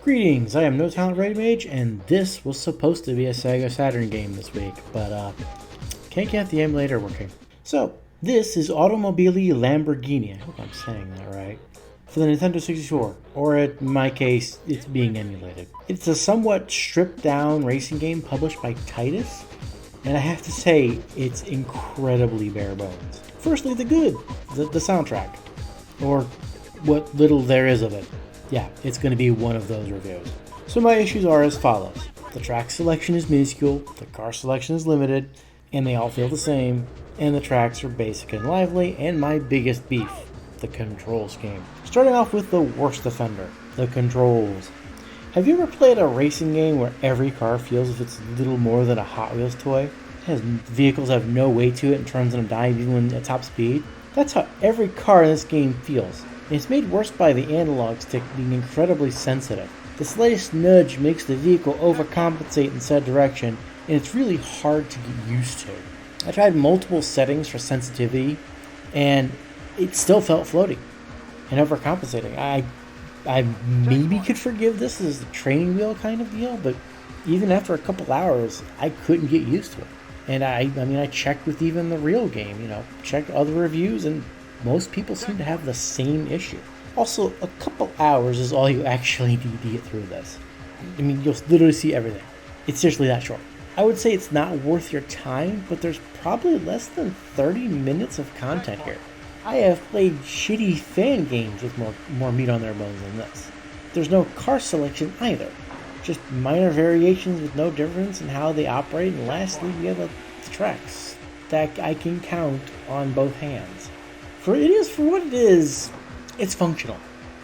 Greetings, I am No Talent Red Mage, and this was supposed to be a Sega Saturn game this week, but can't get the emulator working. So, this is Automobili Lamborghini, I hope I'm saying that right, for the Nintendo 64, or in my case, it's being emulated. It's a somewhat stripped down racing game published by Titus, and I have to say, it's incredibly bare bones. Firstly, the soundtrack, or what little there is of it. Yeah, it's going to be one of those reviews. So my issues are as follows. The track selection is minuscule, the car selection is limited, and they all feel the same, and the tracks are basic and lively, and my biggest beef, the control scheme. Starting off with the worst offender, the controls. Have you ever played a racing game where every car feels as if it's little more than a Hot Wheels toy? Vehicles have no weight to it and turns on a dime even when at top speed? That's how every car in this game feels. And it's made worse by the analog stick being incredibly sensitive. The slightest nudge makes the vehicle overcompensate in said direction, and it's really hard to get used to. I tried multiple settings for sensitivity, and it still felt floaty and overcompensating. I maybe could forgive this as a training wheel kind of deal, but even after a couple hours, I couldn't get used to it. And I checked with even the real game, checked other reviews, and most people seem to have the same issue. Also, a couple hours is all you actually need to get through this. You'll literally see everything. It's seriously that short. I would say it's not worth your time, but there's probably less than 30 minutes of content here. I have played shitty fan games with more meat on their bones than this. There's no car selection either. Just minor variations with no difference in how they operate, and lastly, we have the tracks that I can count on both hands. For what it is, it's functional.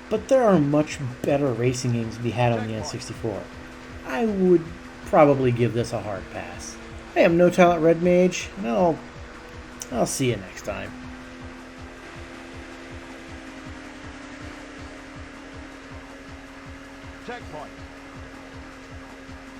But there are much better racing games to be had on the N64. I would probably give this a hard pass. I am No Talent Red Mage, and I'll see you next time. Checkpoint.